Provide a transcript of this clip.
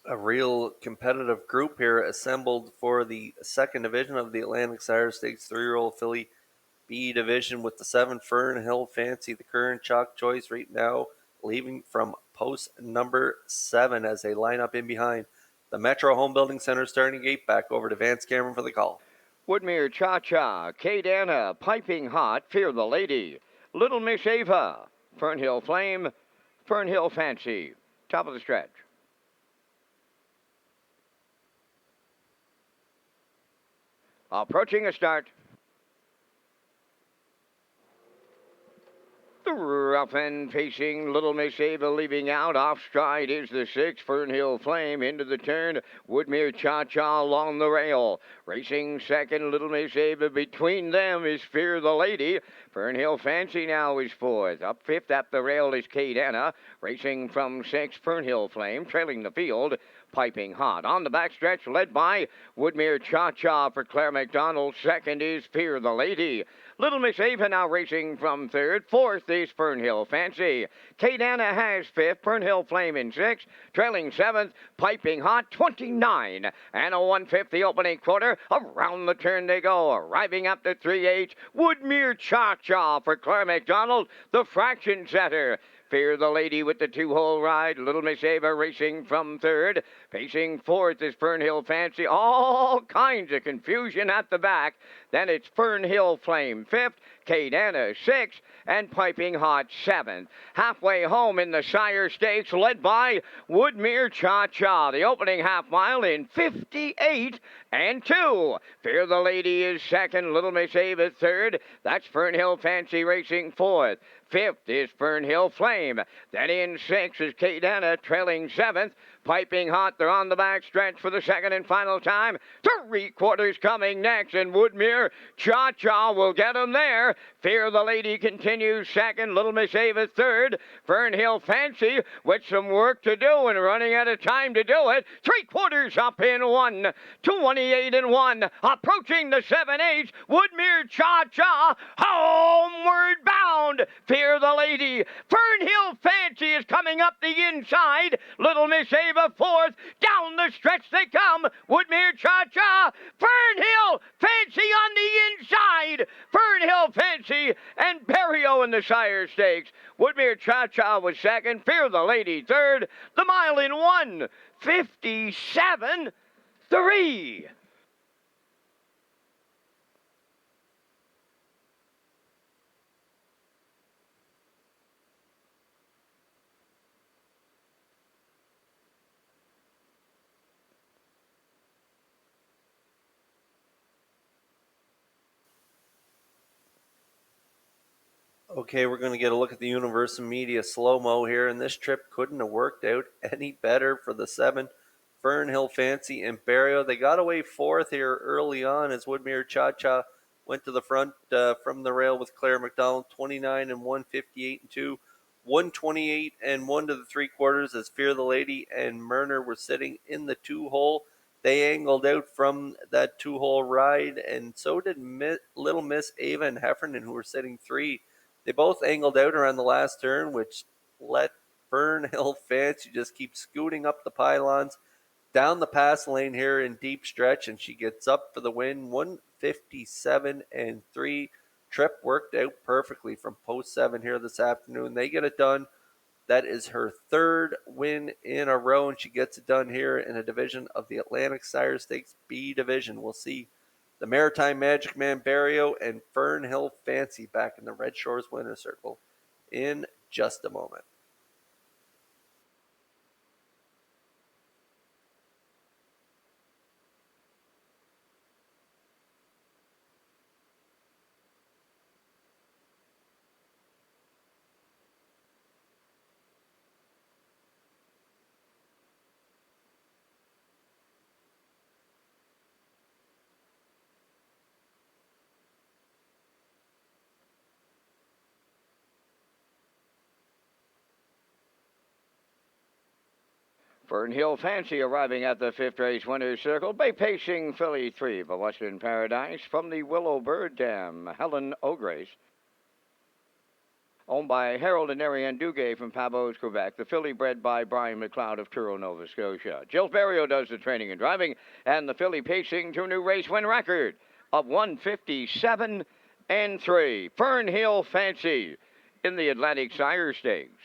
A real competitive group here assembled for the second division of the Atlantic Sire Stakes 3-year-old filly B division with the 7 Fern Hill Fancy, the current chalk choice right now, leaving from post number 7 as they line up in behind. The Metro Home Building Center starting gate. Back over to Vance Cameron for the call. Woodmere Cha-Cha, Kate Anna, Piping Hot, Fear the Lady, Little Miss Ava, Fernhill Flame, Fernhill Fancy. Top of the stretch. Approaching a start. The rough end facing Little Miss Ava leaving out. Off stride is the 6, Fernhill Flame into the turn. Woodmere Cha-Cha along the rail. Racing second, Little Miss Ava. Between them is Fear the Lady. Fernhill Fancy now is 4th. Up 5th at the rail is Kate Anna. Racing from 6, Fernhill Flame. Trailing the field, Piping Hot. On the backstretch, led by Woodmere Cha-Cha for Claire McDonald. Second is Fear the Lady. Little Miss Ava now racing from 3rd. 4th is Fernhill Fancy. Kate Anna has 5th. Fernhill Flame in 6th. Trailing 7th, Piping Hot, 29. And a 1/5 the opening quarter. Around the turn they go. Arriving up to 3/8. Woodmere Cha-Cha for Claire McDonald, the fraction setter. Fear the Lady with the 2-hole ride. Little Miss Ava racing from 3rd. Pacing 4th is Fernhill Fancy. All kinds of confusion at the back. Then it's Fernhill Flame 5th. Kate Anna 6th. And Piping Hot 7th. Halfway home in the Sire Stakes, led by Woodmere Cha-Cha. The opening half mile in 58 and 2. Fear the Lady is 2nd. Little Miss Ava 3rd. That's Fernhill Fancy racing 4th. 5th is Fernhill Flame. Then in 6th is Kate Anna, trailing 7th. Piping Hot, they're on the back stretch for the second and final time. 3/4 coming next, and Woodmere Cha-Cha will get them there. Fear the Lady continues 2nd. Little Miss Ava 3rd. Fernhill Fancy with some work to do and running out of time to do it. 3/4 up in 1. 28 and 1. Approaching the 7/8. Woodmere Cha-Cha homeward bound. Fear the Lady. Fernhill Fancy is coming up the inside. Little Miss Ava 4th. Down the stretch they come. Woodmere Cha-Cha. Fernhill Fancy on the inside. Fernhill Fancy and Perio in the Sire Stakes. Woodmere Cha-Cha was 2nd. Fear the Lady 3rd. The mile in 1:57.3. Okay, we're going to get a look at the Universal Media slow-mo here, and this trip couldn't have worked out any better for the 7 Fernhill Fancy and Barrio. They got away 4th here early on as Woodmere Cha-Cha went to the front from the rail with Claire McDonald, 29 and 1, 58 and 2, 128 and 1 to the 3/4 as Fear the Lady and Murner were sitting in the 2-hole. They angled out from that 2-hole ride, and so did Little Miss Ava and Heffernan, who were sitting 3. They both angled out around the last turn, which let Fernhill Fancy just keep scooting up the pylons down the pass lane here in deep stretch, and she gets up for the win. 157 and 3. Trip worked out perfectly from post 7 here this afternoon. They get it done. That is her 3rd win in a row, and she gets it done here in a division of the Atlantic Sire Stakes B division. We'll see the Maritime Magic Man Barrio and Fernhill Fancy back in the Red Shores winner's circle in just a moment. Fernhill Fancy arriving at the 5th race winner's circle. Bay pacing filly 3 for Western Paradise from the Willow Bird Dam, Helen O'Grace. Owned by Harold and Ariane Duguay from Pabos, Quebec. The filly bred by Brian McLeod of Truro, Nova Scotia. Jill Berrio does the training and driving, and the filly pacing to a new race win record of 157 and 3. Fernhill Fancy in the Atlantic Sire Stakes.